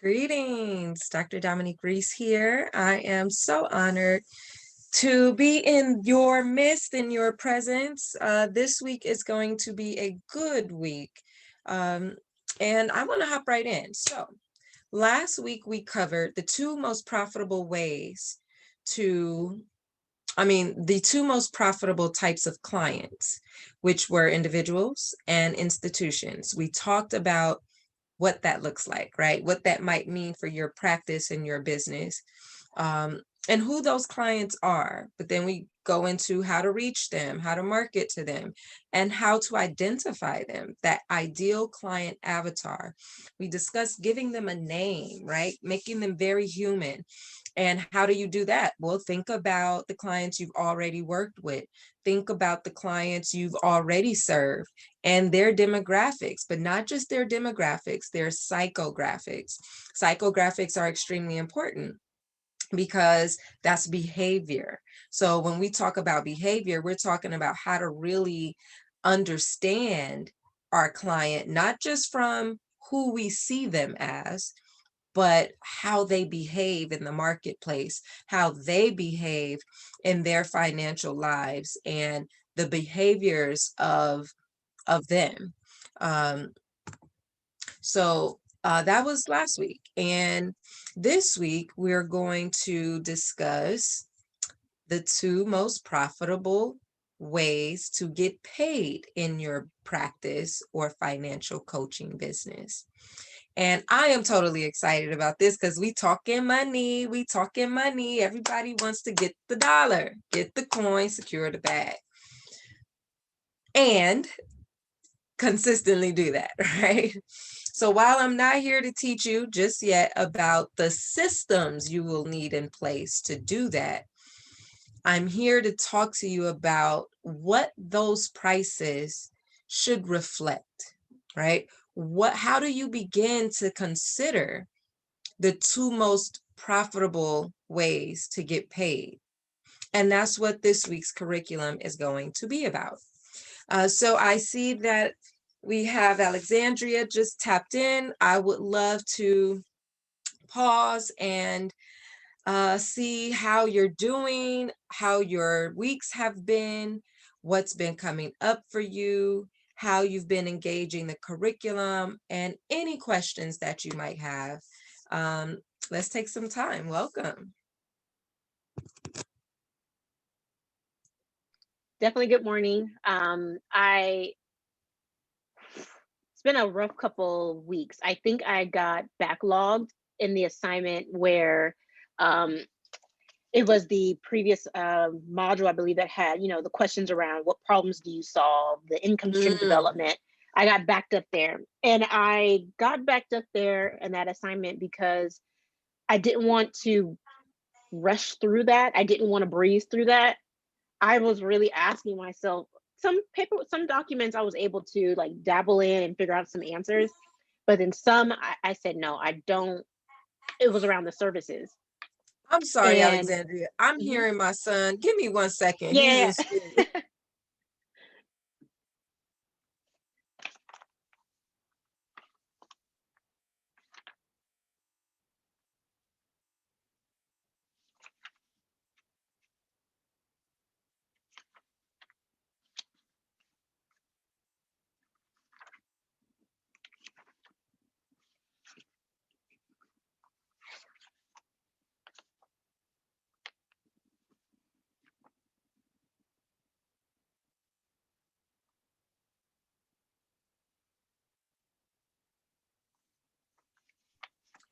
Greetings, Dr. Dominique Reese here. I am so honored to be in your midst, in your presence. This week is going to be a good week. Um, and I want to hop right in. So, last week we covered the two most profitable ways the two most profitable types of clients, which were individuals and institutions. We talked about what that looks like, right? What that might mean for your practice and your business, and who those clients are. But then we go into how to reach them, how to market to them, and how to identify them, that ideal client avatar. We discussed giving them a name, right? Making them very human. And how do you do that? Well, think about the clients you've already worked with. Think about the clients you've already served and their demographics, but not just their demographics, their psychographics. Psychographics are extremely important because that's behavior. So when we talk about behavior, we're talking about how to really understand our client, not just from who we see them as, but how they behave in the marketplace, how they behave in their financial lives, and the behaviors of them. Um, so that was last week. And this week, we're going to discuss the two most profitable ways to get paid in your practice or financial coaching business. And I am totally excited about this because we talking money. Everybody wants to get the dollar, get the coin, secure the bag, and consistently do that, right? So while I'm not here to teach you just yet about the systems you will need in place to do that, I'm here to talk to you about what those prices should reflect, right? How do you begin to consider the two most profitable ways to get paid? And that's what this week's curriculum is going to be about. So I see that we have Alexandria just tapped in. I would love to pause and see how you're doing, how your weeks have been, what's been coming up for you, how you've been engaging the curriculum, and any questions that you might have. Let's take some time. Welcome. Definitely good morning. It's been a rough couple weeks. I think I got backlogged in the assignment where um, it was the previous module, I believe, that had, the questions around what problems do you solve, the income stream development. I got backed up there. And I got backed up there in that assignment because I didn't want to rush through that. I didn't want to breeze through that. I was really asking myself, some documents I was able to like dabble in and figure out some answers, but in some I said no, I don't. It was around the services. I'm sorry, And Alexandria. I'm mhm, hearing my son. Give me 1 second. He's in yeah. school.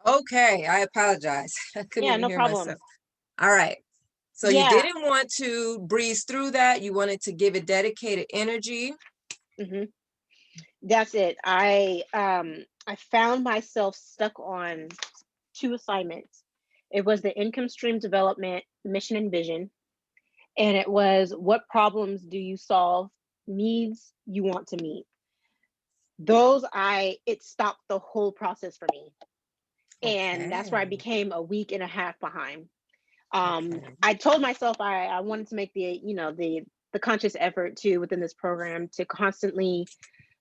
Okay, I apologize. I couldn't Yeah, even no hear myself. problem. All right. So you Yeah. didn't want to breeze through that. You wanted to give it dedicated energy. hmm that's it. I found myself stuck on two assignments. It was the income stream development mission and vision, and it was what problems do you solve, needs you want to meet. Those it stopped the whole process for me, and that's where I Okay. became a week and a half behind. Okay. I told myself I wanted to make the conscious effort to within this program to constantly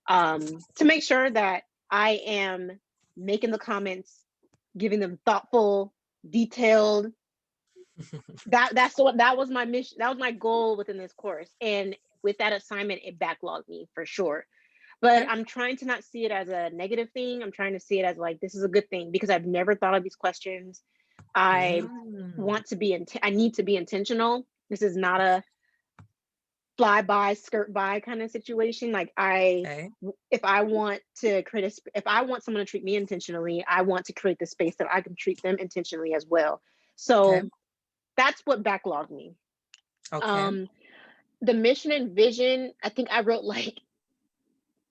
to make sure that I am making the comments giving them thoughtful, detailed. That was my mission. That was my goal within this course. And with that assignment, it backlogged me for sure. But Okay. I'm trying to not see it as a negative thing. I'm trying to see it as like, this is a good thing because I've never thought of these questions. I Mm, want to be, I need to be intentional. This is not a fly by, skirt by kind of situation. Like okay. if I want to create if I want someone to treat me intentionally, I want to create the space that I can treat them intentionally as well. Okay. So that's what backlogged me. Okay. Um, the mission and vision, I think I wrote like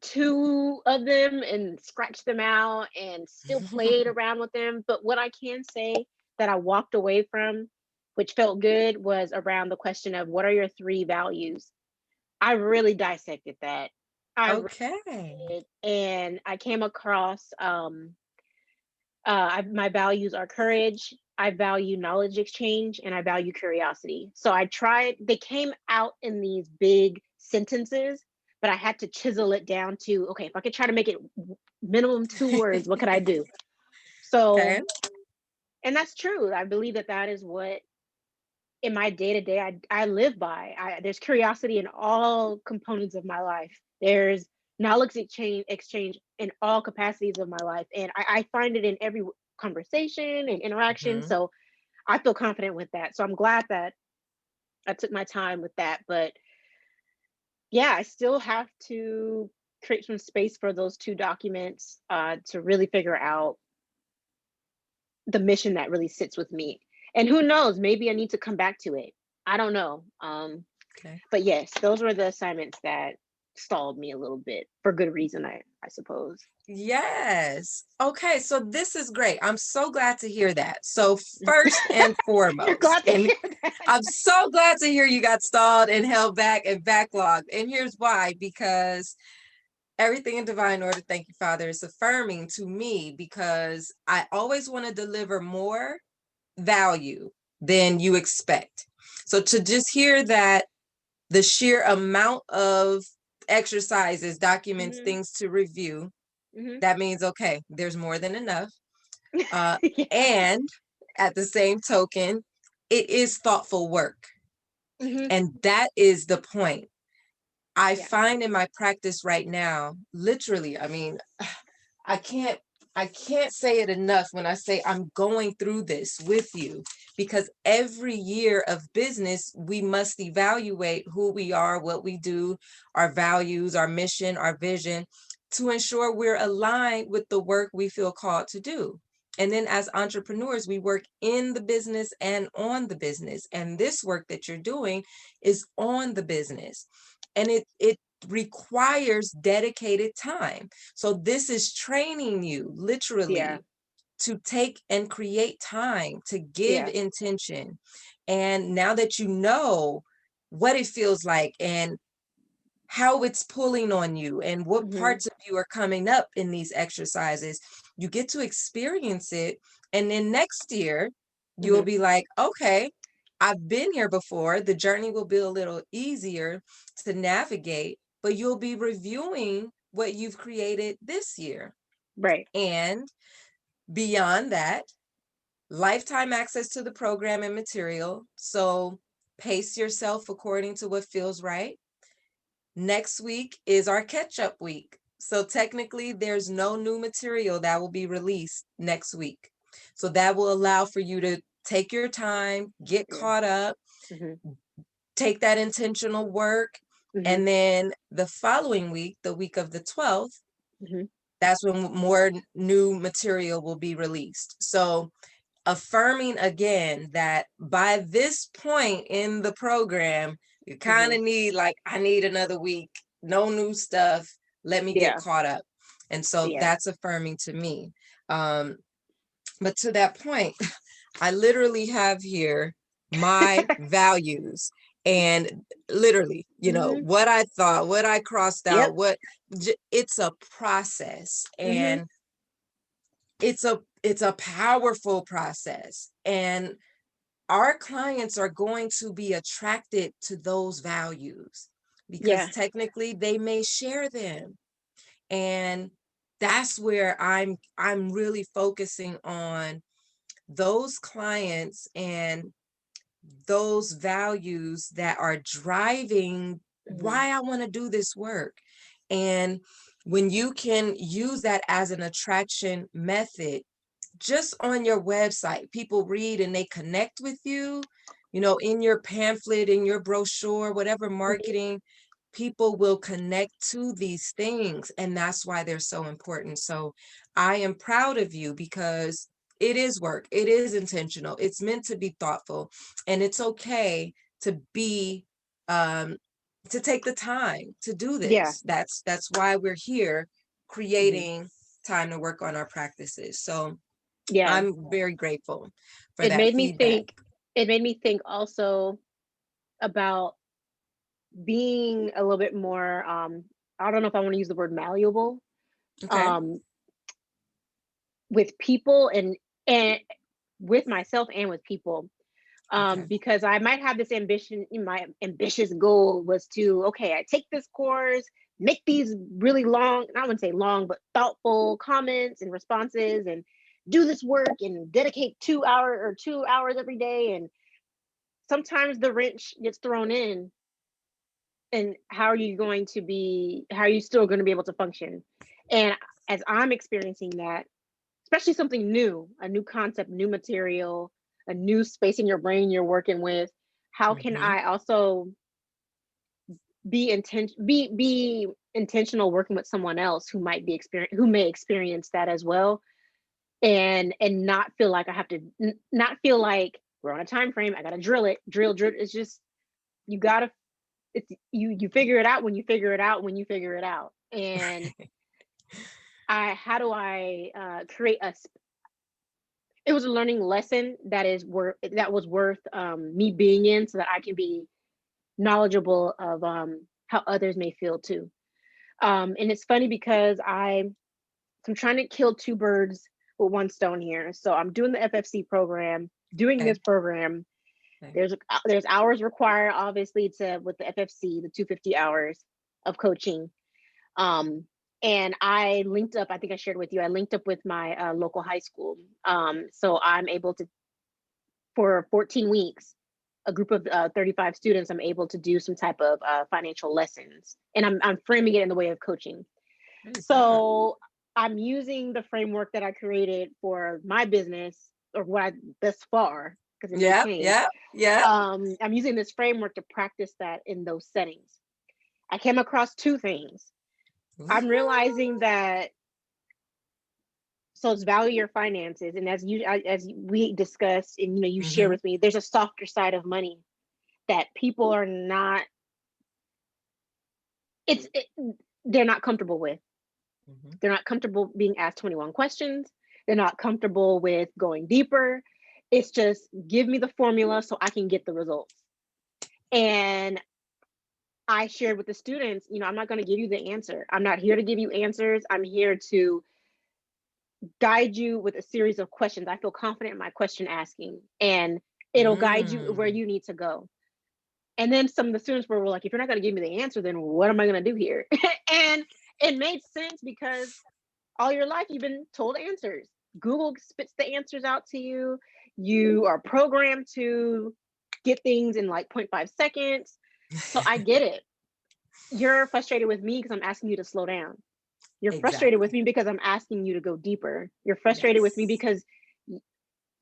two of them and scratched them out and still played around with them. But what I can say that I walked away from, which felt good, was around the question of what are your three values? I really dissected that. I really Okay. did. And I came across my values are courage, I value knowledge exchange, and I value curiosity. So I tried, they came out in these big sentences, but I had to chisel it down to, okay, if I could try to make it minimum 2 words, what could I do? Okay. So, and that's true. I believe that that is what in my day to day I live by. There's curiosity in all components of my life. There's knowledge exchange in all capacities of my life, and I find it in every conversation and interaction. Mhm. So I feel confident with that. So I'm glad that I took my time with that. But yeah, I still have to create some space for those two documents to really figure out the mission that really sits with me. And who knows, maybe I need to come back to it. I don't know. Okay. But yes, those were the assignments that stalled me a little bit for good reason, I suppose. Yes. Okay, so this is great. I'm so glad to hear that. So first and You're foremost, glad to and hear that. I'm so glad to hear you got stalled and held back and backlogged. And here's why, because everything in divine order, thank you, Father, is affirming to me because I always want to deliver more value than you expect. So to just hear that the sheer amount of exercises, documents, Hmm. things to review, Hmm. that means, okay, there's more than enough. Uh, Yeah. and at the same token, it is thoughtful work. Hmm. And that is the point. I Yeah. find in my practice right now, literally, I mean, I can't I can't say it enough when I say I'm going through this with you because every year of business we must evaluate who we are, what we do, our values, our mission, our vision to ensure we're aligned with the work we feel called to do. And then as entrepreneurs, we work in the business and on the business. And this work that you're doing is on the business. And it requires dedicated time. So this is training you Yeah. literally to take and create time to give Yeah. intention. And now that you know what it feels like and how it's pulling on you and what Hmm. parts of you are coming up in these exercises, you get to experience it. And then next year, you'll Hmm. be like, okay, I've been here before. The journey will be a little easier to navigate, but you'll be reviewing what you've created this year. Right. And beyond that, lifetime access to the program and material. So pace yourself according to what feels right. Next week is our catch up week. So technically, there's no new material that will be released next week. So that will allow for you to take your time, get Yeah. caught up, Hmm. take that intentional work. Hmm. And then the following week, the week of the 12th, Hmm. that's when more new material will be released. So affirming again that by this point in the program, you kind Hmm. of need like, I need another week, no new stuff. Let me get Yeah. caught up. And so Yeah. that's affirming to me. Um, but to that point, I literally have here my values and literally, Hmm. what I thought, what I crossed Yep. out, it's a process. Hmm. And it's a powerful process, and our clients are going to be attracted to those values because Yeah. technically they may share them. And that's where I'm really focusing on those clients and those values that are driving Mhm. why I want to do this work. And when you can use that as an attraction method, just on your website, people read and they connect with you, in your pamphlet, in your brochure, whatever Mhm. marketing, people will connect to these things. And that's why they're so important. So I am proud of you because it is work, it is intentional, it's meant to be thoughtful, and it's okay to be um to take the time to do Yeah. this. That's why we're here Mhm. creating time to work on our practices. So Yeah. I'm very grateful for It that made me feedback. think. It made me think also about being a little bit more. I don't know if I want to use the word malleable. Okay. Um, with people and with myself and with people. Okay. Because I might have this ambition. My ambitious goal was to, okay, I take this course, make these really long, I wouldn't say long, but thoughtful comments and responses, and do this work and dedicate 2 hours every day. And sometimes the wrench gets thrown in, and how are you still going to be able to function? And as I'm experiencing that, especially something new, a new concept, new material, a new space in your brain you're working with, how can Hmm. I also be intentional working with someone else who may experience that as well, and not feel like I have to not feel like we're on a time frame, I gotta drill. It's just, you gotta, it's you figure it out when you figure it out when you figure it out. And I how do I create a it was a learning lesson that was worth me being in, so that I can be knowledgeable of how others may feel too. And it's funny because I'm trying to kill two birds with one stone here. So I'm doing the FFC program, doing Okay. this program. Okay. There's hours required, obviously, to with the FFC, the 250 hours of coaching. Um, and I linked up. I think I shared with you. I linked up with my local high school. So I'm able to, for 14 weeks, a group of 35 students, I'm able to do some type of financial lessons, and I'm framing it in the way of coaching. Praise God. So I'm using the framework that I created for my business, or what I thus far, because it may Yep. change. Yep. Yep. I'm using this framework to practice that in those settings. I came across two things. I'm realizing Woo-hoo. that, so it's value your finances, and as we discussed, and you share Mhm. with me, there's a softer side of money that people are not. It's it, they're not comfortable with. Mhm. They're not comfortable being asked 21 questions. They're not comfortable with going deeper. It's just, give me the formula so I can get the results. And I shared with the students, I'm not going to give you the answer. I'm not here to give you answers. I'm here to guide you with a series of questions. I feel confident in my question asking, and it'll guide you where Mm. you need to go. And then some of the students were like, if you're not going to give me the answer, then what am I going to do here? And it made sense, because all your life you've been told answers. Google spits the answers out to you. You are programmed to get things in like 0.5 seconds. So I get it. You're frustrated with me because I'm asking you to slow down. You're frustrated with Exactly. me because I'm asking you to go deeper. You're frustrated with me Yes. because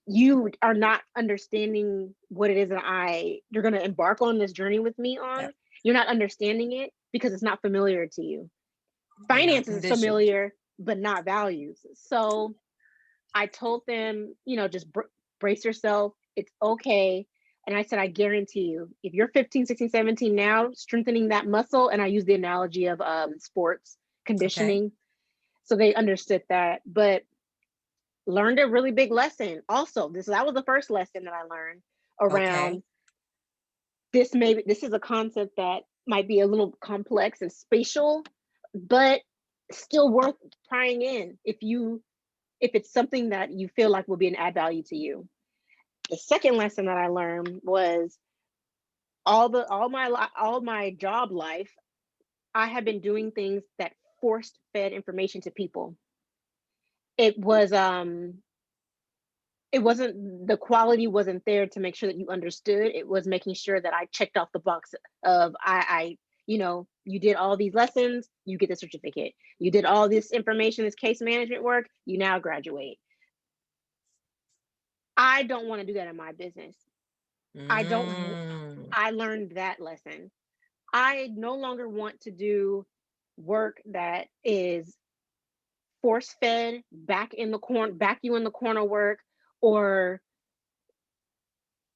you are not understanding what it is that you're going to embark on this journey with me on. Yep. You're not understanding it because it's not familiar to you. You're not Finances is conditioned. familiar, but not values. So I told them, just brace yourself. It's okay. And I said, I guarantee you, if you're 15, 16, 17 now, strengthening that muscle, and I use the analogy of sports Okay. conditioning. So they understood that, but learned a really big lesson. Also, that was the first lesson that I learned Okay. around this is a concept that might be a little complex and spatial, but still worth trying in if it's something that you feel like will be an add value to you. The second lesson that I learned was all my job life, I have been doing things that forced fed information to people. It was it wasn't, the quality wasn't there to make sure that you understood. It was making sure that I checked off the box of I you know, you did all these lessons, you get the certificate. You did all this information, this case management work, you now graduate. I don't want to do that in my business. I don't Mm, I learned that lesson. I no longer want to do work that is force fed, back in the corner, back you in the corner work, or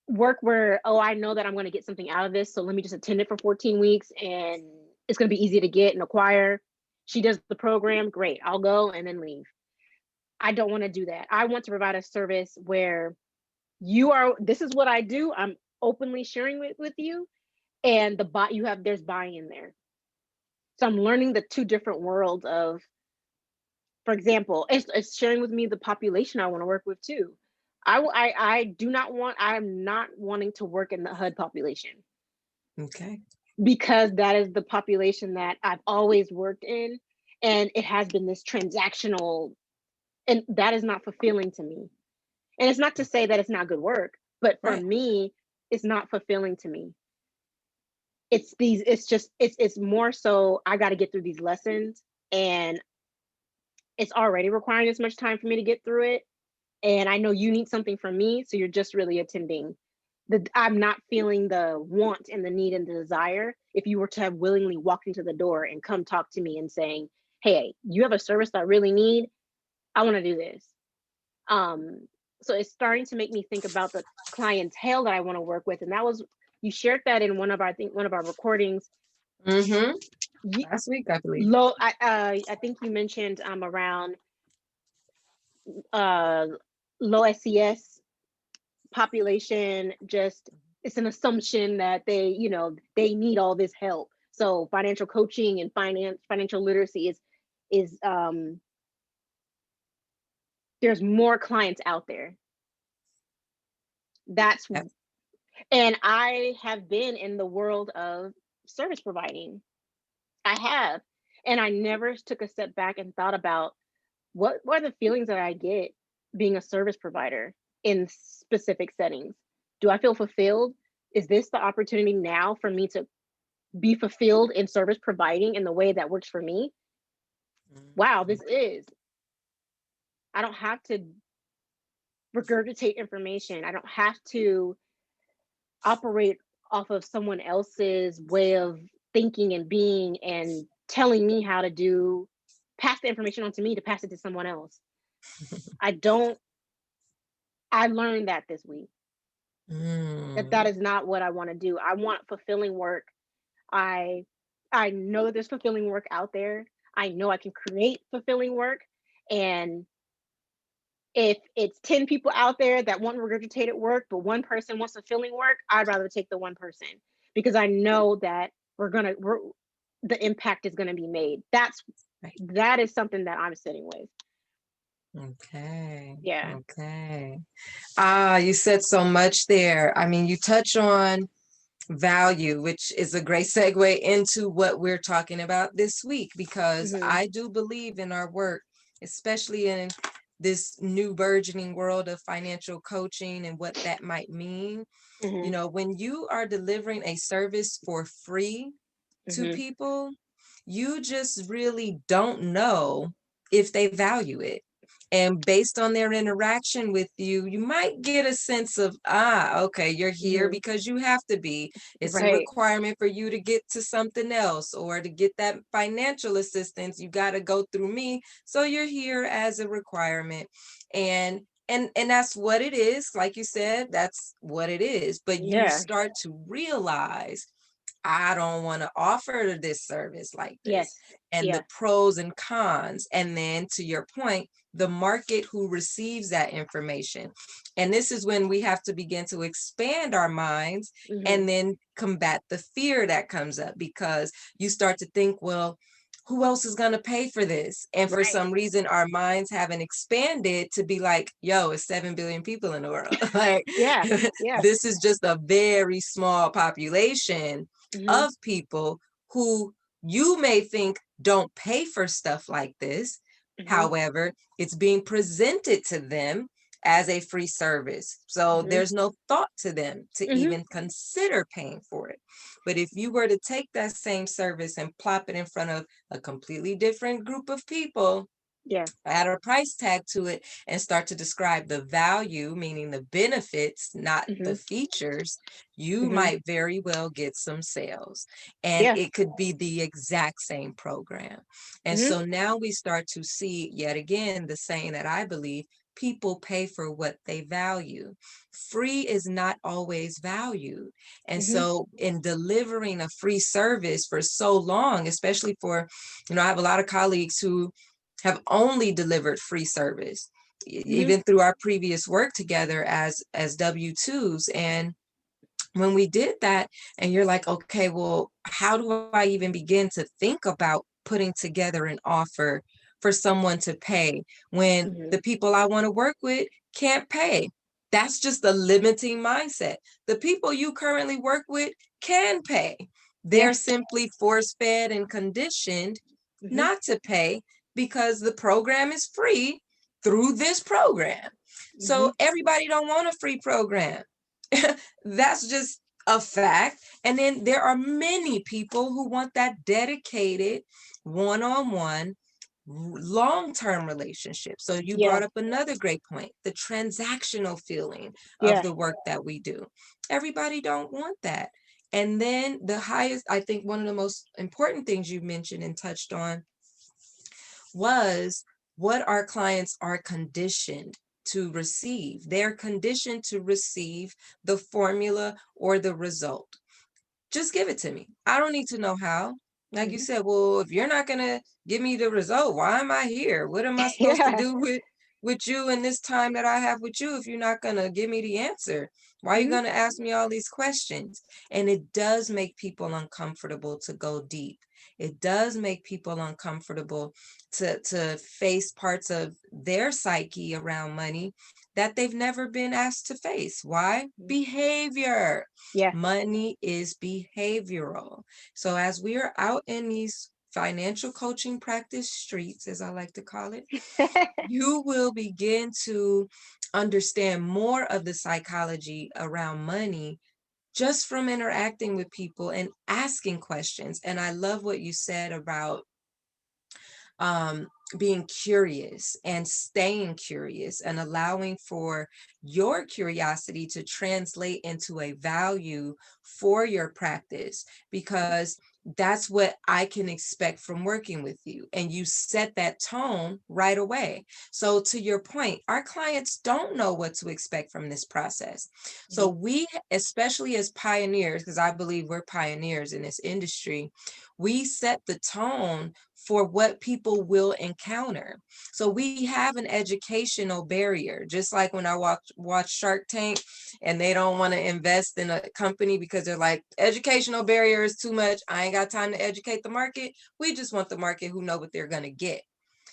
work where, oh, I know that I'm going to get something out of this, so let me just attend it for 14 weeks and it's going to be easy to get and acquire. She does the program, great, I'll go and then leave. I don't want to do that. I want to provide a service where this is what I do. I'm openly sharing with you, and there's buy-in there. So I'm learning the two different worlds of, for example, it's sharing with me the population I want to work with too. I'm not wanting to work in the HUD population, okay. because that is the population that I've always worked in, and it has been this transactional, and that is not fulfilling to me. And it's not to say that it's not good work, but for Right. me, it's not fulfilling to me. It's more so I got to get through these lessons, and it's already requiring this much time for me to get through it. And I know you need something from me, so you're just really attending. I'm not feeling the want and the need and the desire. If you were to have willingly walked into the door and come talk to me and saying, hey, you have a service that I really need, I want to do this. So it's starting to make me think about the clientele that I want to work with. And that was, you shared that in I think one of our recordings. Mm-hmm. You, Last week, I believe. I think you mentioned around uh low SES population. Just, it's an assumption that they need all this help. So financial coaching and financial literacy is there's more clients out there. That's Yep. And I have been in the world of service providing. I have. And I never took a step back and thought about what are the feelings that I get being a service provider in specific settings. Do I feel fulfilled? Is this the opportunity now for me to be fulfilled in service providing in the way that works for me? Wow, this is. I don't have to regurgitate information. I don't have to operate off of someone else's way of thinking and being and telling me how to pass the information on to me to pass it to someone else. I don't, I learned that this week, that Mm, is not what I want to do. I want fulfilling work. I I know there's fulfilling work out there. I know I can create fulfilling work. And if it's 10 people out there that want regurgitated work, but one person wants fulfilling work, I'd rather take the one person, because I know that the impact is gonna be made. right. That is something that I'm sitting with. Okay. Yeah. Okay. Ah, you said so much there. I mean, you touch on value, which is a great segue into what we're talking about this week, because Hmm. I do believe in our work, especially in this new burgeoning world of financial coaching and what that might mean. Hmm. When you are delivering a service for free to Hmm. people, you just really don't know if they value it. And based on their interaction with you, you might get a sense of, okay, you're here Hmm. because you have to be. It's a Right. requirement for you to get to something else, or to get that financial assistance, you got to go through me. So you're here as a requirement. And that's what it is. Like you said, that's what it is. But you Yeah. start to realize, I don't want to offer this service like this, Yes. and Yeah. the pros and cons. And then, to your point, the market who receives that information. And this is when we have to begin to expand our minds Hmm. and then combat the fear that comes up, because you start to think, well, who else is going to pay for this? And for Right. some reason, our minds haven't expanded to be like, yo, it's 7 billion people in the world. Like, Yeah. Yeah. this is just a very small population Hmm. of people who you may think don't pay for stuff like this. Mhm. However, it's being presented to them as a free service. So Mhm. there's no thought to them to Mhm. even consider paying for it. But if you were to take that same service and plop it in front of a completely different group of people, Yeah. add a price tag to it and start to describe the value, meaning the benefits, not the Mhm. features, you Mhm. might very well get some sales. And Yeah. it could be the exact same program. And Mhm. so now we start to see yet again the saying that I believe people pay for what they value. Free is not always valued. And Mhm. so in delivering a free service for so long, especially for, I have a lot of colleagues who have only delivered free service, Mhm. even through our previous work together as W-2s. And when we did that, and you're like, okay, well, how do I even begin to think about putting together an offer for someone to pay when Mhm. the people I want to work with can't pay? That's just a limiting mindset. The people you currently work with can pay. They're Yeah. simply force fed and conditioned Mhm. not to pay because the program is free through this program. So Mhm. everybody don't want a free program. That's just a fact. And then there are many people who want that dedicated one-on-one long-term relationship. So you Yeah. brought up another great point, the transactional feeling of Yeah. the work that we do. Everybody don't want that. And then the highest, I think one of the most important things you mentioned and touched on was what our clients are conditioned to receive. They're conditioned to receive the formula or the result. Just give it to me. I don't need to know how. Like you Mhm. said, well, if you're not gonna give me the result, why am I here? What am I supposed to Yeah. do with you in this time that I have with you if you're not gonna give me the answer? Why are you Mhm. gonna ask me all these questions? And it does make people uncomfortable to go deep. It does make people uncomfortable to face parts of their psyche around money that they've never been asked to face. Why? Mhm. Behavior. Yeah. Money is behavioral. So as we are out in these financial coaching practice streets, as I like to call it, you will begin to understand more of the psychology around money just from interacting with people and asking questions. And I love what you said about um, being curious and staying curious and allowing for your curiosity to translate into a value for your practice, because that's what I can expect from working with you. And you set that tone right away. So, to your point, our clients don't know what to expect from this process. So, Mhm. we, especially as pioneers, because I believe we're pioneers in this industry, we set the tone for what people will encounter. So we have an educational barrier, just like when I watch Shark Tank and they don't want to invest in a company because they're like, educational barrier is too much. I ain't got time to educate the market. We just want the market who know what they're going to get.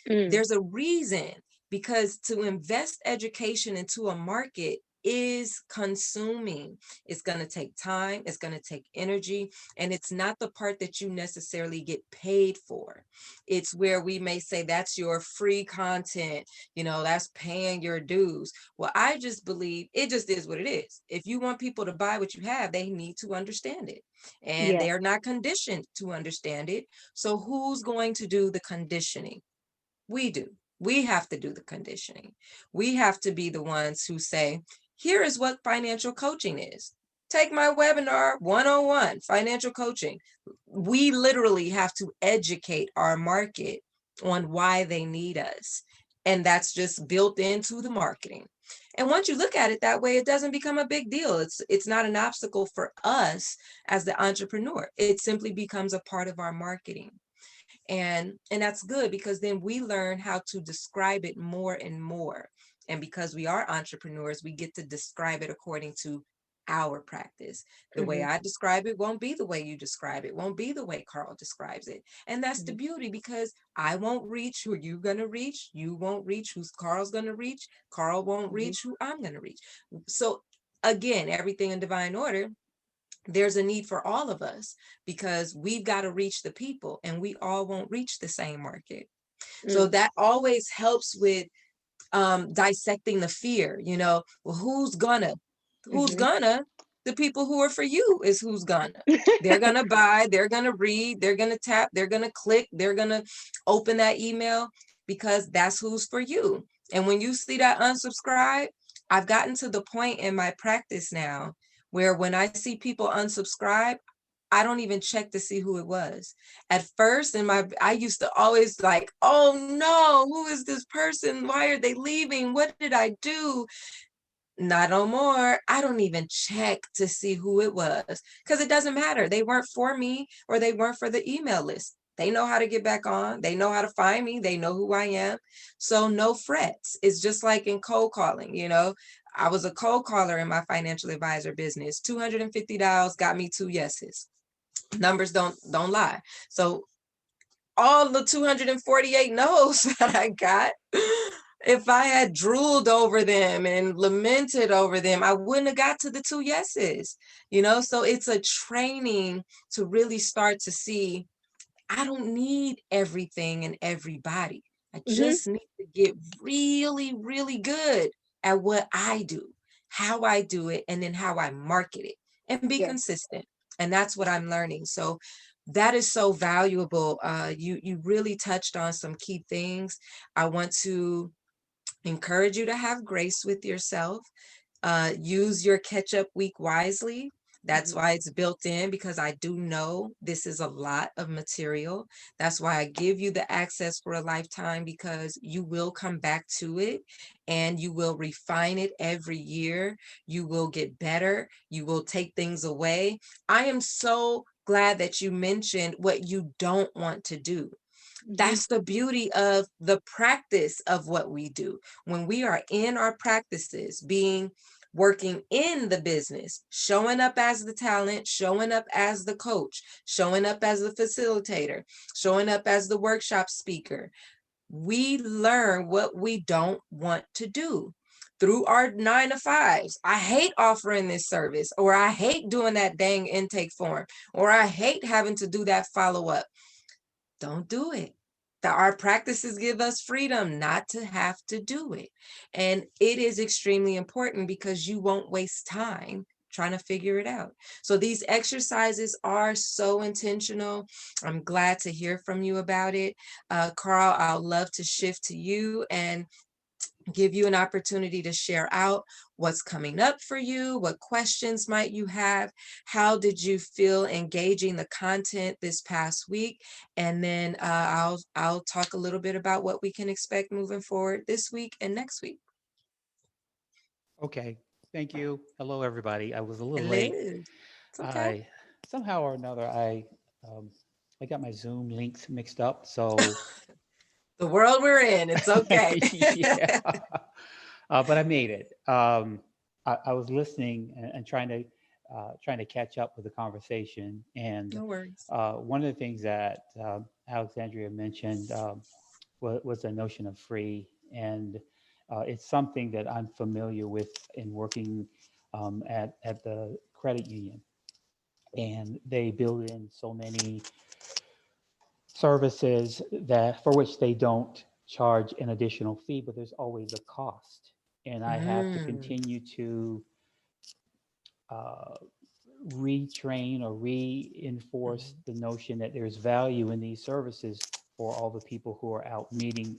Mm. There's a reason, because to invest education into a market is consuming. It's going to take time, it's going to take energy, and it's not the part that you necessarily get paid for. It's where we may say that's your free content, that's paying your dues. Well, I just believe it just is what it is. If you want people to buy what you have, they need to understand it. And Yeah. they're not conditioned to understand it. So who's going to do the conditioning? We do. We have to do the conditioning. We have to be the ones who say, here is what financial coaching is. Take my webinar 101, financial coaching. We literally have to educate our market on why they need us. And that's just built into the marketing. And once you look at it that way, it doesn't become a big deal. It's not an obstacle for us as the entrepreneur. It simply becomes a part of our marketing. And that's good, because then we learn how to describe it more and more. And because we are entrepreneurs, we get to describe it according to our practice. The way Mhm. I describe it won't be the way you describe it, won't be the way Carl describes it. And that's the Mhm. beauty, because I won't reach who you're going to reach, you won't reach who Carl's going to reach, Carl won't Mhm. reach who I'm going to reach. So again, everything in divine order. there's a need for all of us because we've got to reach the people and we all won't reach the same market. So Mm, that always helps with dissecting the fear, well, who's mhm. gonna, the people who are for you is who's gonna, they're gonna buy, they're gonna read, they're gonna tap, they're gonna click, they're gonna open that email because that's who's for you. And when you see that unsubscribe, I've gotten to the point in my practice now where when I see people unsubscribe, I don't even check to see who it was. At first, I used to always like, oh no, who is this person? Why are they leaving? What did I do? Not no more. I don't even check to see who it was because it doesn't matter. They weren't for me or they weren't for the email list. They know how to get back on. They know how to find me. They know who I am. So no frets. It's just like in cold calling. I was a cold caller in my financial advisor business. $250 got me 2 yeses. Numbers don't lie. So all the 248 no's that I got, if I had drooled over them and lamented over them, I wouldn't have got to the 2 yeses. So it's a training to really start to see I don't need everything and everybody. I Mhm. just need to get really, really good at what I do, how I do it, and then how I market it and be Yeah. consistent. And that's what I'm learning. So that is so valuable. You really touched on some key things. I want to encourage you to have grace with yourself. Use your catch up week wisely. That's Mhm. why it's built in because I do know this is a lot of material. That's why I give you the access for a lifetime because you will come back to it and you will refine it every year. You will get better. You will take things away. I am so glad that you mentioned what you don't want to do. Mhm. That's the beauty of the practice of what we do. When we are in our practices, working in the business, showing up as the talent, showing up as the coach, showing up as the facilitator, showing up as the workshop speaker, we learn what we don't want to do through our 9 to 5s. I hate offering this service, or I hate doing that dang intake form, or I hate having to do that follow up. Don't do it. Our practices give us freedom not to have to do it. And it is extremely important because you won't waste time trying to figure it out. So these exercises are so intentional. I'm glad to hear from you about it. Carl, I'll love to shift to you and give you an opportunity to share out what's coming up for you, what questions might you have, how did you feel engaging the content this past week, and then I'll talk a little bit about what we can expect moving forward this week and next week. Okay, thank you. Hello, everybody. I was a little Hello. late. It's okay. I somehow or another um, I got my Zoom links mixed up. So The world we're in, it's okay. yeah, but I made it. I was listening and trying to catch up with the conversation. And No worries. one of the things that Alexandria mentioned was the notion of free, and it's something that I'm familiar with in working at the credit union. And they build in so many services that for which they don't charge an additional fee, but there's always a cost. And I have to Mm, continue to uh, retrain or reinforce mhm. the notion that there's value in these services for all the people who are out meeting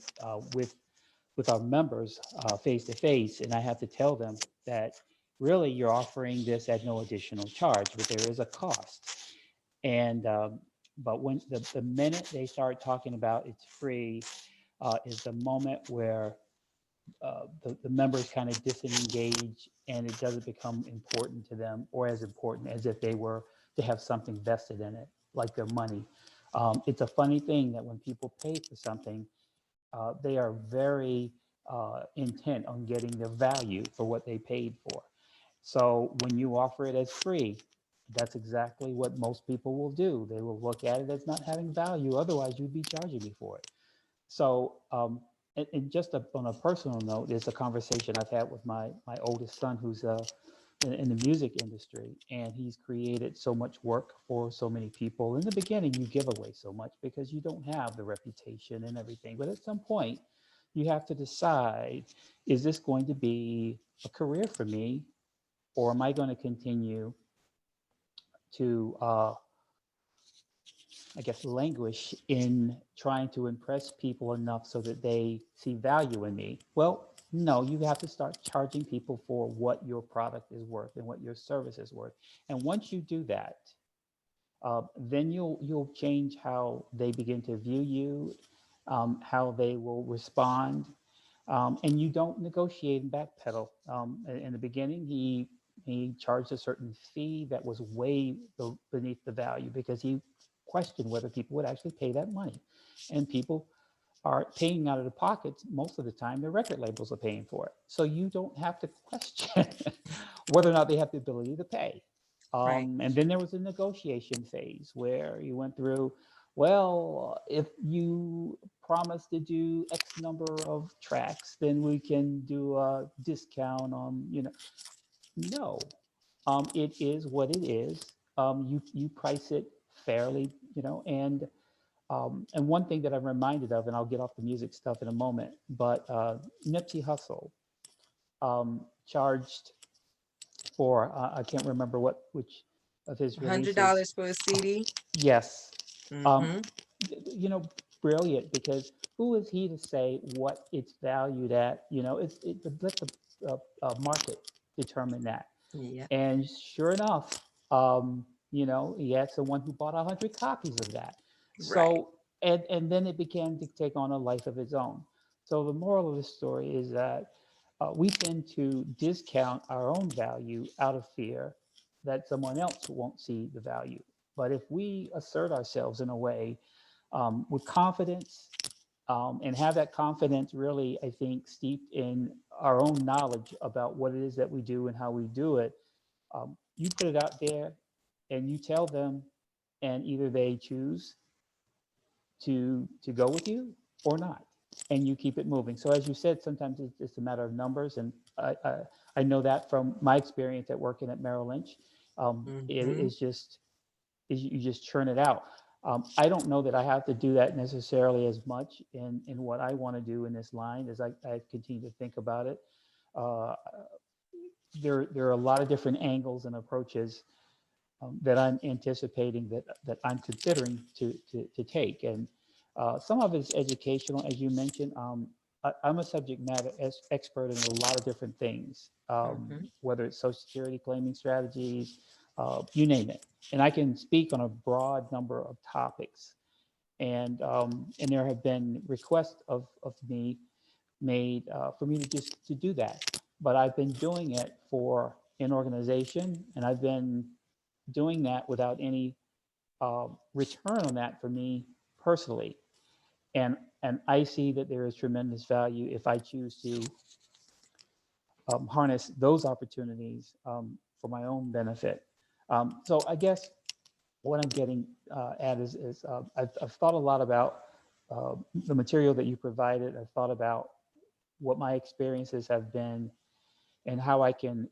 with our members face to face. And I have to tell them that really you're offering this at no additional charge, but there is a cost. And but when the minute they start talking about it's free is the moment where the members kind of disengage and it doesn't become important to them or as important as if they were to have something vested in it, like their money. It's a funny thing that when people pay for something, they are very intent on getting the value for what they paid for. So when you offer it as free, that's exactly what most people will do. They will look at it as not having value. Otherwise, you'd be charging me for it. So, and just on a personal note, there's a conversation I've had with my oldest son, who's in the music industry, and he's created so much work for so many people. In the beginning, you give away so much because you don't have the reputation and everything. But at some point, you have to decide, is this going to be a career for me, or am I going to continue to, I guess, languish in trying to impress people enough so that they see value in me? Well, no, you have to start charging people for what your product is worth and what your service is worth. And once you do that, then you'll change how they begin to view you, how they will respond, and you don't negotiate and backpedal. In the beginning, he charged a certain fee that was way beneath the value because he questioned whether people would actually pay that money, and people are paying out of the pockets most of the time. The record labels are paying for it, so you don't have to question whether or not they have the ability to pay. Right. And then there was a negotiation phase where you went through, well, if you promise to do X number of tracks, then we can do a discount on, no. It is what it is. You price it fairly, and one thing that I'm reminded of, and I'll get off the music stuff in a moment, but Nipsey Hussle charged for, I can't remember which of his releases. $100 for a CD. Yes. Um, Mm-hmm. you know, Brilliant, because who is he to say what it's valued at? Let the market determine that. Yeah. And sure enough, he had someone who bought 100 copies of that. Right. So, and then it began to take on a life of its own. So the moral of the story is that we tend to discount our own value out of fear that someone else won't see the value. But if we assert ourselves in a way with confidence, and have that confidence really, I think, steeped in our own knowledge about what it is that we do and how we do it, you put it out there and you tell them, and either they choose to go with you or not, and you keep it moving. So as you said, sometimes it's just a matter of numbers, and I know that from my experience at working at Merrill Lynch. It Mm-hmm. is just you just churn it out. I don't know that I have to do that necessarily as much in what I want to do in this line as I continue to think about it. Uh, there are a lot of different angles and approaches that I'm anticipating that I'm considering to take. And some of it is educational, as you mentioned. I'm a subject matter expert in a lot of different things, Mm-hmm. whether it's Social Security claiming strategies, you name it. And I can speak on a broad number of topics. And there have been requests of me made for me to do that. But I've been doing it for an organization, and I've been doing that without any return on that for me personally. And I see that there is tremendous value if I choose to harness those opportunities for my own benefit. So I guess what I'm getting at is I've thought a lot about the material that you provided. I've thought about what my experiences have been and how I can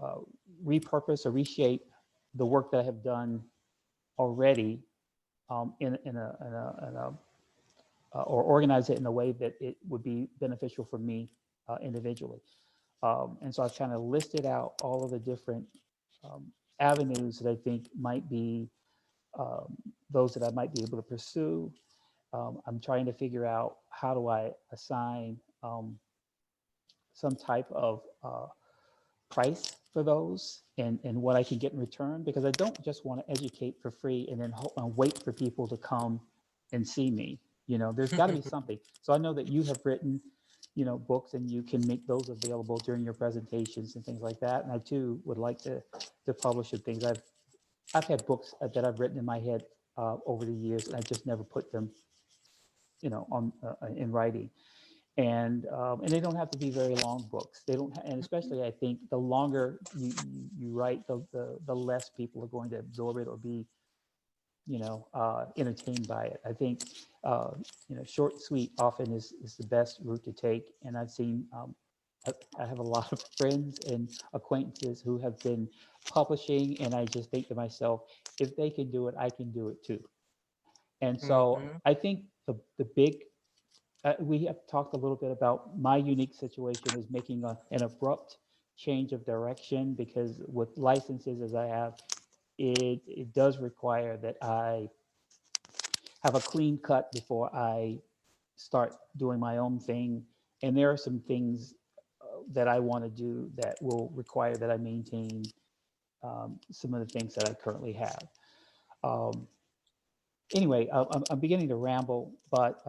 uh, repurpose or reshape the work that I have done already or organize it in a way that it would be beneficial for me individually. And so I've kind of listed out all of the different um, avenues that I think might be um, those that I might be able to pursue. I'm trying to figure out how do I assign some type of price for those and what I can get in return, because I don't just want to educate for free and then wait for people to come and see me. There's got to be something. So I know that you have written, books, and you can make those available during your presentations and things like that. And I too would like to publish some things. I've had books that I've written in my head over the years, and I just never put them, on in writing. And they don't have to be very long books. They don't, and especially I think the longer you write, the less people are going to absorb it or be, entertained by it. I think, short, sweet often is the best route to take. And I've seen I have a lot of friends and acquaintances who have been publishing, and I just think to myself, if they can do it, I can do it too. And so Mhm. I think the big we have talked a little bit about my unique situation is making an abrupt change of direction because with licenses as I have, it does require that I have a clean cut before I start doing my own thing. And there are some things that I want to do that will require that I maintain some of the things that I currently have. Um, anyway, I'm beginning to ramble, but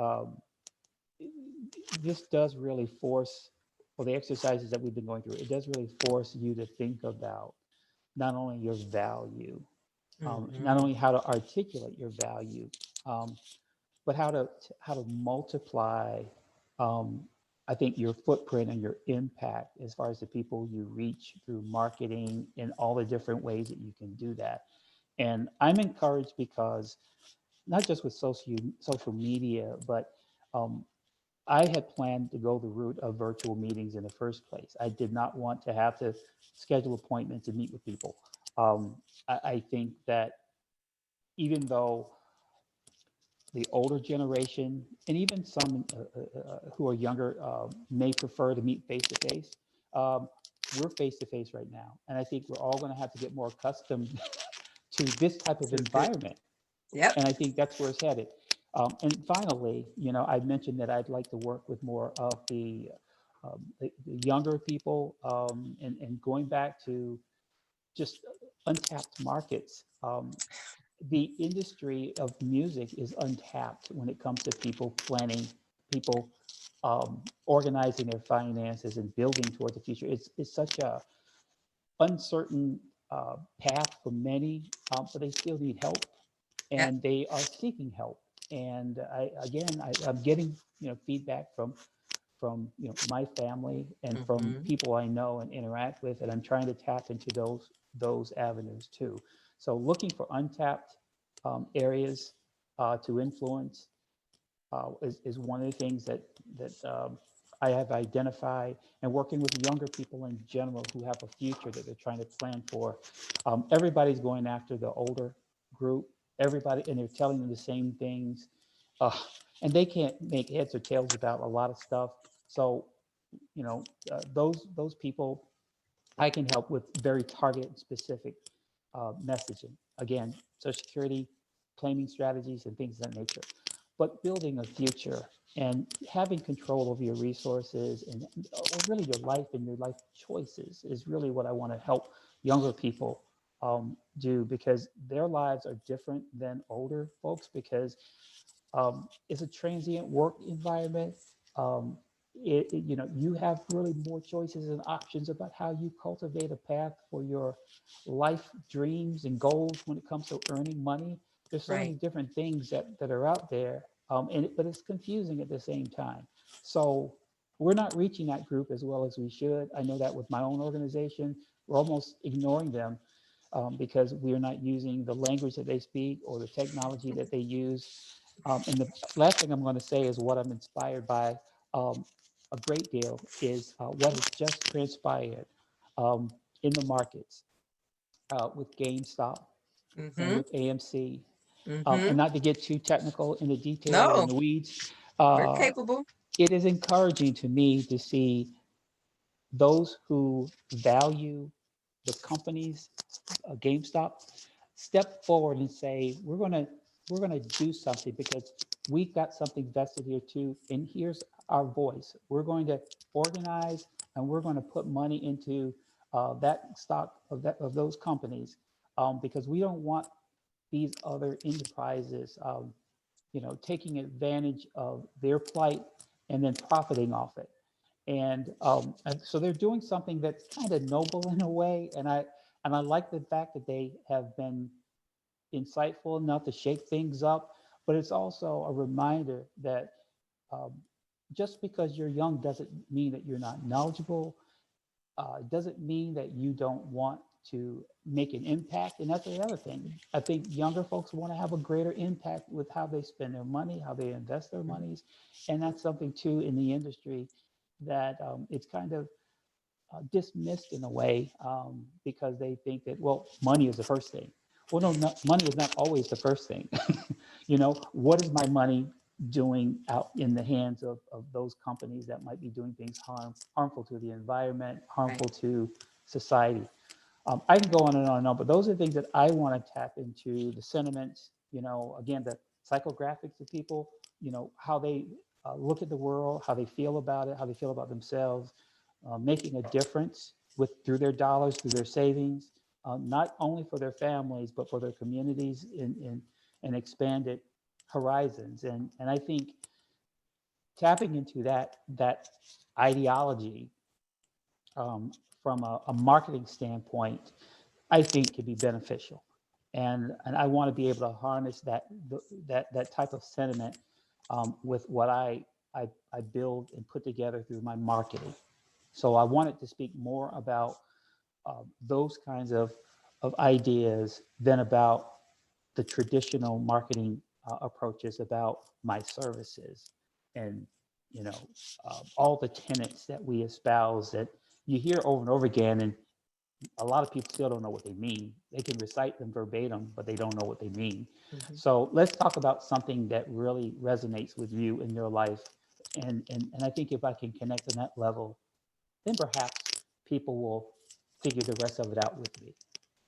this does really force, well, the exercises that we've been going through, it does really force you to think about not only your value, not Mhm. only how to articulate your value, um, but how to multiply, um, I think, your footprint and your impact as far as the people you reach through marketing and all the different ways that you can do that. And I'm encouraged because not just with social media, but um, I had planned to go the route of virtual meetings in the first place. I did not want to have to schedule appointments and meet with people. Um, I think that even though the older generation and even some who are younger may prefer to meet face to face, we're face to face right now. And I think we're all going to have to get more accustomed to this type of To the environment. Yep. And I think that's where it's headed. And finally, I mentioned that I'd like to work with more of the younger people and going back to just untapped markets. The industry of music is untapped when it comes to people planning, people organizing their finances and building towards the future. It's such a uncertain path for many, but they still need help Yep. and they are seeking help. And I'm getting feedback from my family and from Mhm. people I know and interact with, and I'm trying to tap into those avenues too. So looking for untapped areas to influence is one of the things that I have identified, and working with younger people in general who have a future that they're trying to plan for. Everybody's going after the older group, everybody, and they're telling them the same things, uh, and they can't make heads or tails about a lot of stuff. So, those people I can help with very targeted and specific messaging. Again, Social Security, claiming strategies, and things of that nature. But building a future and having control over your resources and really your life and your life choices is really what I want to help younger people do, because their lives are different than older folks, because it's a transient work environment. Um, you have really more choices and options about how you cultivate a path for your life dreams and goals when it comes to earning money. There's so many Right. different things that are out there, but it's confusing at the same time. So we're not reaching that group as well as we should. I know that with my own organization, we're almost ignoring them because we are not using the language that they speak or the technology that they use. And the last thing I'm going to say is what I'm inspired by a great deal is what has just transpired um, in the markets with GameStop and Mhm. with AMC. And Mhm. not to get too technical in the detail or in No, the weeds, we're uh, capable. it is encouraging to me to see those who value the companies, GameStop, step forward and say, we're gonna do something because we've got something vested here too, and here's our voice. We're going to organize and we're going to put money into that stock of those companies because we don't want these other enterprises, taking advantage of their plight and then profiting off it. And so they're doing something that's kind of noble in a way, and I like the fact that they have been insightful enough to shake things up. But it's also a reminder that um, just because you're young doesn't mean that you're not knowledgeable. It doesn't mean that you don't want to make an impact. And that's the other thing. I think younger folks want to have a greater impact with how they spend their money, how they invest their monies, and that's something too in the industry that it's kind of dismissed in a way, because they think that, well, money is the first thing. Well, no, money is not always the first thing. What is my money doing out in the hands of those companies that might be doing things harmful to the environment, harmful to society? I can go on and on and on, but those are things that I want to tap into, the sentiments, again, the psychographics of people, how they look at the world, how they feel about it, how they feel about themselves, making a difference through their dollars, through their savings, not only for their families, but for their communities in expanded horizons. And I think tapping into that ideology, from a marketing standpoint, I think can be beneficial. And I want to be able to harness that type of sentiment, with what I build and put together through my marketing. So I wanted to speak more about those kinds of ideas than about the traditional marketing approaches about my services, and all the tenets that we espouse that you hear over and over again, and a lot of people still don't know what they mean. They can recite them verbatim, but they don't know what they mean. Mhm. So let's talk about something that really resonates with you in your life. And I think if I can connect on that level, then perhaps people will figure the rest of it out with me.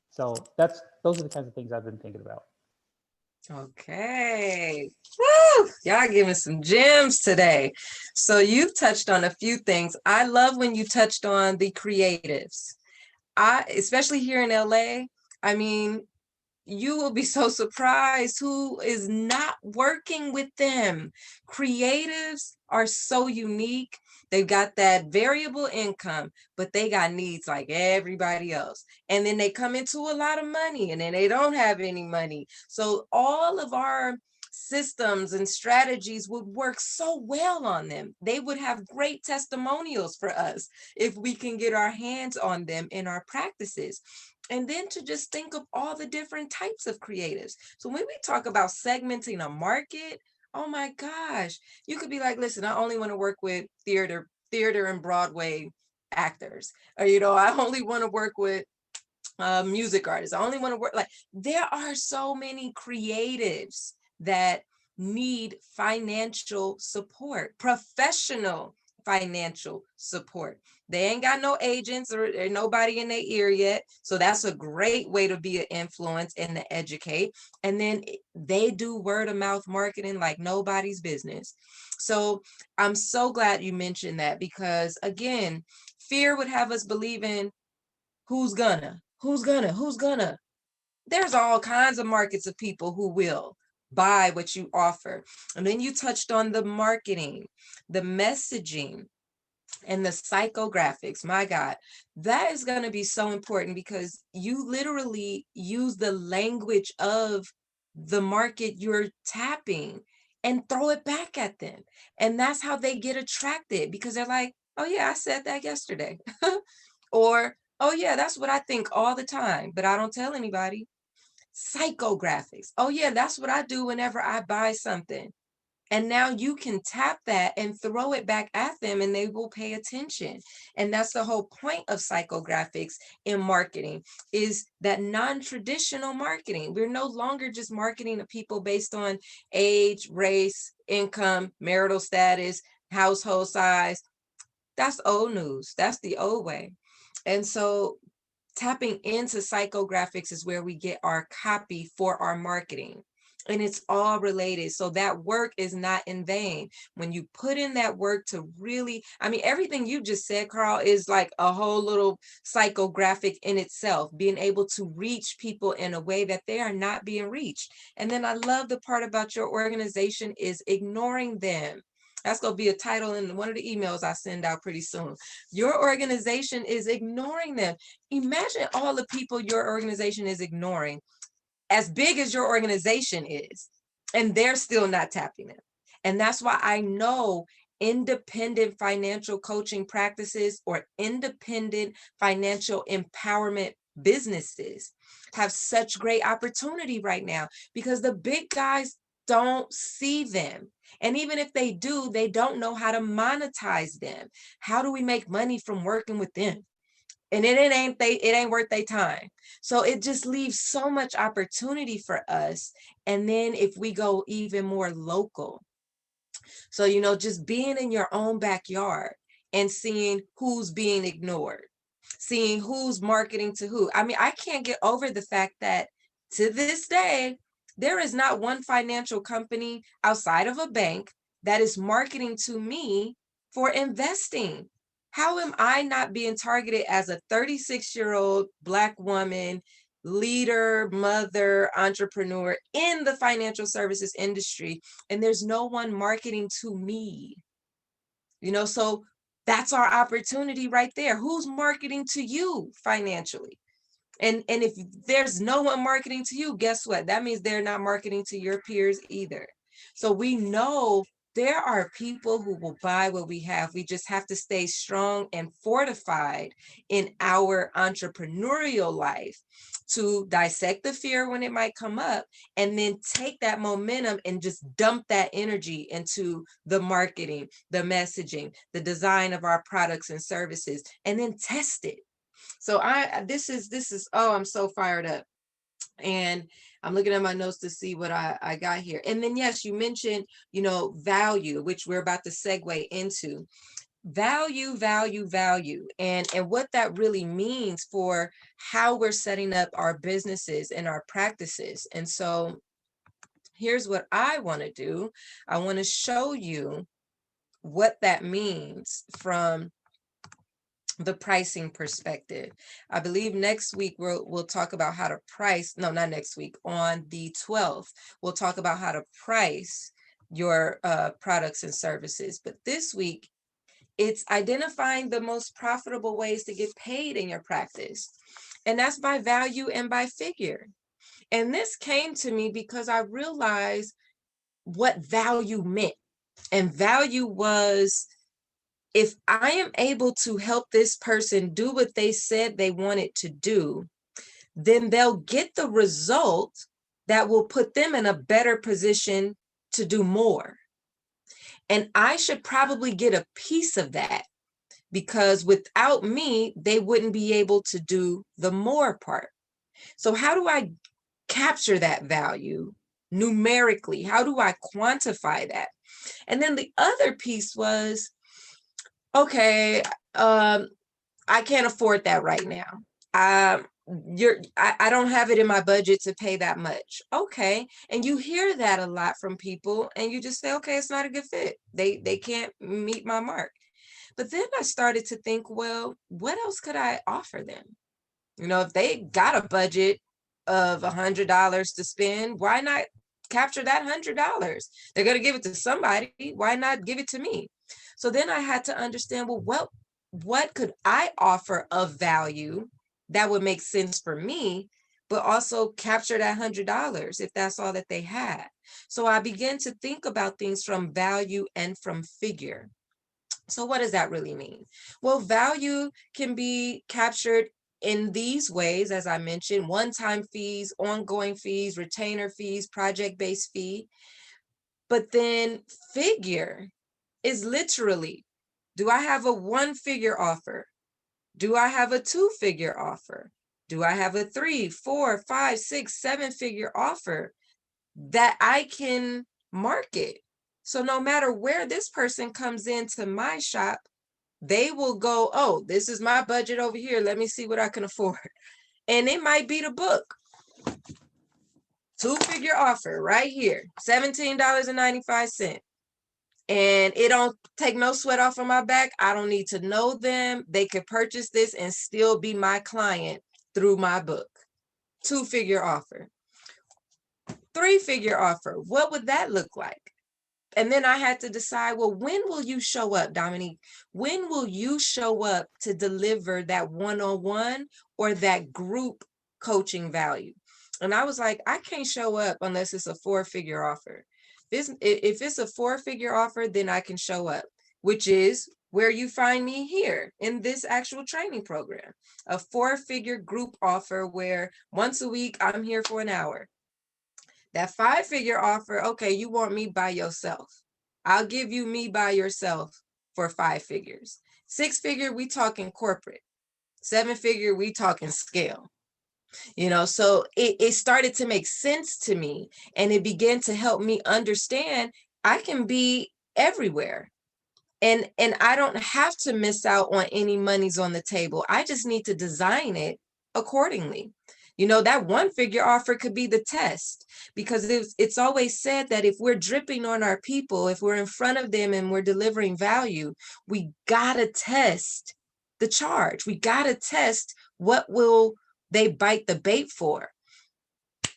So those are the kinds of things I've been thinking about. Okay. Woo! Y'all giving some gems today. So you've touched on a few things. I love when you touched on the creatives. Especially here in LA, I mean, you will be so surprised who is not working with them. Creatives are so unique. They've got that variable income, but they got needs like everybody else. And then they come into a lot of money and then they don't have any money. So all of our systems and strategies would work so well on them. They would have great testimonials for us if we can get our hands on them in our practices. And then to just think of all the different types of creatives. So when we talk about segmenting a market, oh my gosh, you could be like, listen, I only want to work with theater and Broadway actors. Or, I only want to work with music artists. I only want to work there are so many creatives that need financial support, professional financial support. They ain't got no agents or nobody in their ear yet. So that's a great way to be an influence and to educate. And then they do word of mouth marketing like nobody's business. So I'm so glad you mentioned that, because again, fear would have us believing who's gonna. There's all kinds of markets of people who will buy what you offer. And then you touched on the marketing, the messaging, and the psychographics. My God, that is going to be so important, because you literally use the language of the market you're tapping and throw it back at them. And that's how they get attracted, because they're like, oh yeah, I said that yesterday. Or, oh yeah, that's what I think all the time, but I don't tell anybody. Psychographics. Oh yeah, that's what I do whenever I buy something. And now you can tap that and throw it back at them and they will pay attention. And that's the whole point of psychographics in marketing, is that non-traditional marketing. We're no longer just marketing to people based on age, race, income, marital status, household size. That's old news. That's the old way. And so tapping into psychographics is where we get our copy for our marketing. And it's all related. So that work is not in vain. When you put in that work to really, I mean, everything you just said, Carl, is like a whole little psychographic in itself, being able to reach people in a way that they are not being reached. And then I love the part about your organization is ignoring them. That's going to be a title in one of the emails I send out pretty soon. Your organization is ignoring them. Imagine all the people your organization is ignoring, as big as your organization is, and they're still not tapping them. And that's why I know independent financial coaching practices or independent financial empowerment businesses have such great opportunity right now, because the big guys don't see them. And even if they do, they don't know how to monetize them. How do we make money from working with them? and it ain't worth their time. So it just leaves so much opportunity for us. And then if we go even more local, so, just being in your own backyard and seeing who's being ignored, seeing who's marketing to who. I mean, I can't get over the fact that to this day, there is not one financial company outside of a bank that is marketing to me for investing. How am I not being targeted as a 36-year-old Black woman, leader, mother, entrepreneur in the financial services industry, and there's no one marketing to me? So that's our opportunity right there. Who's marketing to you financially? And if there's no one marketing to you, guess what? That means they're not marketing to your peers either. So we know there are people who will buy what we have. We just have to stay strong and fortified in our entrepreneurial life to dissect the fear when it might come up, and then take that momentum and just dump that energy into the marketing, the messaging, the design of our products and services, and then test it. So this is, oh, I'm so fired up. And I'm looking at my notes to see what I got here. And then, yes, you mentioned, value, which we're about to segue into. Value, value, value, and what that really means for how we're setting up our businesses and our practices. And so here's what I want to do. I want to show you what that means from the pricing perspective. I believe next week we'll talk about how to price. No, not next week. On the 12th, we'll talk about how to price your products and services. But this week, it's identifying the most profitable ways to get paid in your practice. And that's by value and by figure. And this came to me because I realized what value meant. And value was, if I am able to help this person do what they said they wanted to do, then they'll get the result that will put them in a better position to do more. And I should probably get a piece of that, because without me, they wouldn't be able to do the more part. So how do I capture that value numerically? How do I quantify that? And then the other piece was, okay, I can't afford that right now. I don't have it in my budget to pay that much. Okay. And you hear that a lot from people, and you just say, okay, it's not a good fit. They can't meet my mark. But then I started to think, well, what else could I offer them? If they got a budget of $100 to spend, why not capture that $100? They're going to give it to somebody. Why not give it to me? So then I had to understand, well, what could I offer of value that would make sense for me, but also capture that $100 if that's all that they had. So I began to think about things from value and from figure. So what does that really mean? Well, value can be captured in these ways, as I mentioned: one-time fees, ongoing fees, retainer fees, project-based fee. But then figure is literally, do I have a one-figure offer? Do I have a two-figure offer? Do I have a 3, 4, 5, 6, 7-figure offer that I can market? So no matter where this person comes into my shop, they will go, oh, this is my budget over here. Let me see what I can afford. And it might be the book. 2-figure offer right here, $17.95. And it don't take no sweat off of my back. I don't need to know them. They could purchase this and still be my client through my book. 2-figure offer. 3-figure offer. What would that look like? And then I had to decide, well, when will you show up, Dominique? When will you show up to deliver that one-on-one or that group coaching value? And I was like, I can't show up unless it's a 4-figure offer. If it's a 4-figure offer, then I can show up, which is where you find me here in this actual training program. A 4-figure group offer where once a week I'm here for an hour. That 5-figure offer, okay, you want me by yourself. I'll give you me by yourself for 5 figures. 6-figure, we talking corporate. 7-figure, we talking scale. So it started to make sense to me, and it began to help me understand I can be everywhere. And I don't have to miss out on any monies on the table. I just need to design it accordingly. That 1-figure offer could be the test, because it's always said that if we're dripping on our people, if we're in front of them and we're delivering value, we gotta test the charge. We gotta test what will they bite the bait for.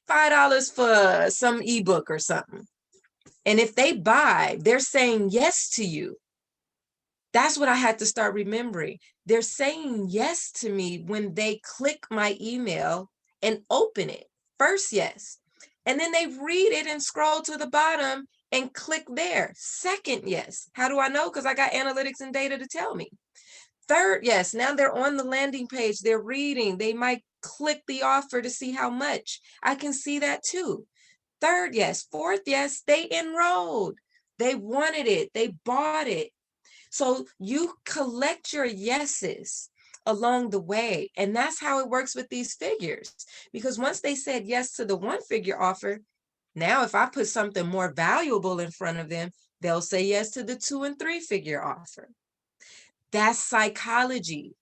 $5 for some ebook or something. And if they buy, they're saying yes to you. That's what I had to start remembering. They're saying yes to me when they click my email and open it. First, yes. And then they read it and scroll to the bottom and click there. Second, yes. How do I know? Because I got analytics and data to tell me. Third, yes. Now they're on the landing page. They're reading. They might click the offer to see how much. I can see that too. Third, yes. Fourth, yes. They enrolled. They wanted it. They bought it. So you collect your yeses along the way. And that's how it works with these figures. Because once they said yes to the 1-figure offer, now if I put something more valuable in front of them, they'll say yes to the 2- and 3-figure offer. That's psychology.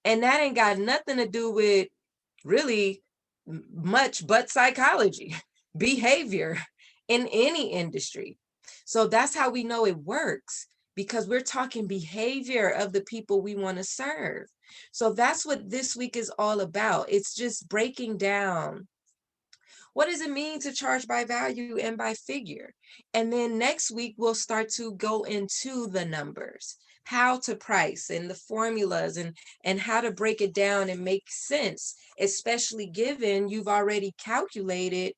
And that ain't got nothing to do with really much but psychology, behavior in any industry. So that's how we know it works, because we're talking behavior of the people we want to serve. So that's what this week is all about. It's just breaking down, what does it mean to charge by value and by figure? And then next week, we'll start to go into the numbers, how to price and the formulas, and how to break it down and make sense, especially given you've already calculated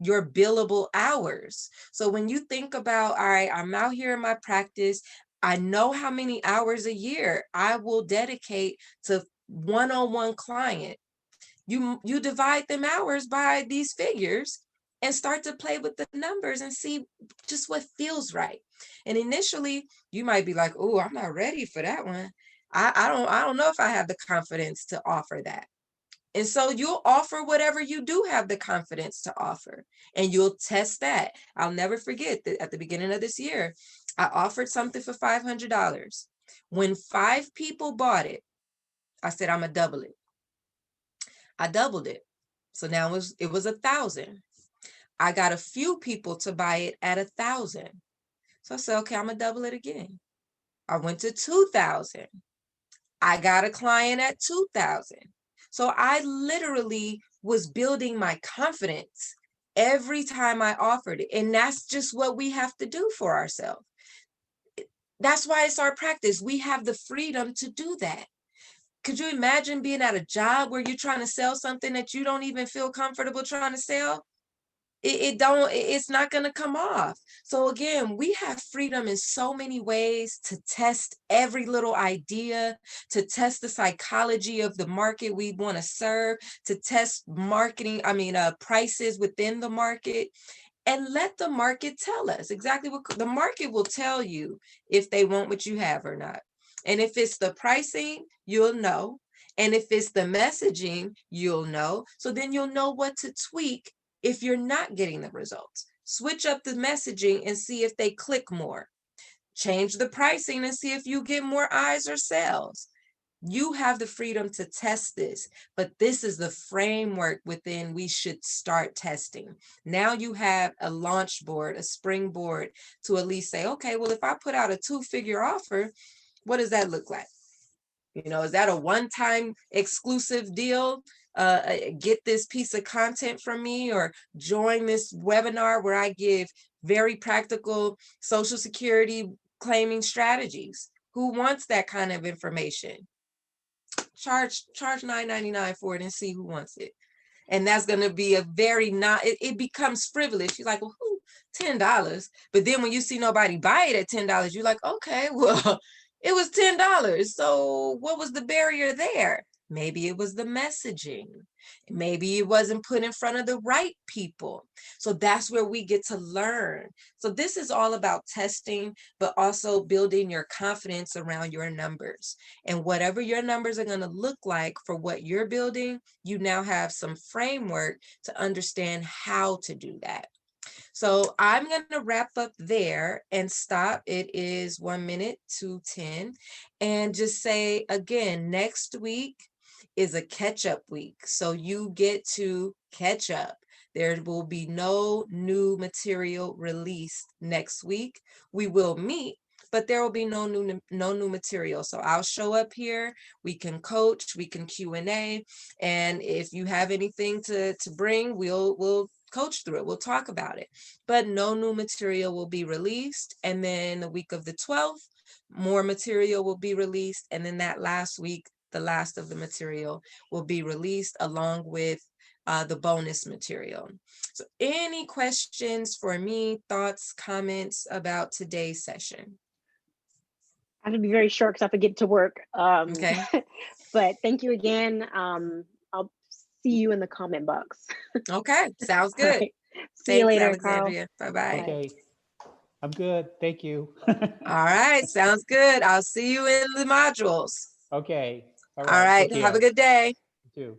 your billable hours. So when you think about, all right, I'm out here in my practice, I know how many hours a year I will dedicate to one-on-one client. You divide them hours by these figures and start to play with the numbers and see just what feels right. And initially you might be like, oh, I'm not ready for that one. I don't know if I have the confidence to offer that. And so you'll offer whatever you do have the confidence to offer, and you'll test that. I'll never forget that at the beginning of this year, I offered something for $500. When 5 people bought it, I said, I'm gonna double it. I doubled it. So now it was 1,000. I got a few people to buy it at 1,000. So I said, okay, I'm gonna double it again. I went to 2,000. I got a client at 2,000. So I literally was building my confidence every time I offered it. And that's just what we have to do for ourselves. That's why it's our practice. We have the freedom to do that. Could you imagine being at a job where you're trying to sell something that you don't even feel comfortable trying to sell? It's not going to come off. So again, we have freedom in so many ways to test every little idea, to test the psychology of the market we want to serve, to test prices within the market, and let the market tell us exactly what the market will tell you, if they want what you have or not. And if it's the pricing, you'll know. And if it's the messaging, you'll know. So then you'll know what to tweak if you're not getting the results. Switch up the messaging and see if they click more. Change the pricing and see if you get more eyes or sales. You have the freedom to test this, but this is the framework within we should start testing. Now you have a launch board, a springboard to at least say, okay, well, if I put out a 2-figure offer, what does that look like? Is that a one-time exclusive deal? Get this piece of content from me, or join this webinar where I give very practical Social Security claiming strategies. Who wants that kind of information? Charge $9.99 for it and see who wants it. And that's going to be a very it becomes frivolous. You're like, well, $10. But then when you see nobody buy it at $10, you're like, okay, well, it was $10. So what was the barrier there? Maybe it was the messaging. Maybe it wasn't put in front of the right people. So that's where we get to learn. So this is all about testing, but also building your confidence around your numbers. And whatever your numbers are going to look like for what you're building, you now have some framework to understand how to do that. So I'm going to wrap up there and stop. It is 1 minute to 10, and just say again, next week is a catch up week. So you get to catch up. There will be no new material released next week. We will meet, but there will be no new material. So I'll show up here. We can coach, we can Q&A, and if you have anything to bring, we'll coach through it. We'll talk about it. But no new material will be released. And then the week of the 12th, more material will be released. And then that last week, the last of the material will be released along with the bonus material. So any questions for me, thoughts, comments about today's session? I'm gonna be very short because I have to get to work. Okay. But thank you again. I'll see you in the comment box. Okay. Sounds All good. right. See you Thanks, later, Carl. Alexandria. Bye-bye. Okay, I'm good. Thank you. All right. Sounds good. I'll see you in the modules. Okay, all All right. right. Take Have a care. good day. You too.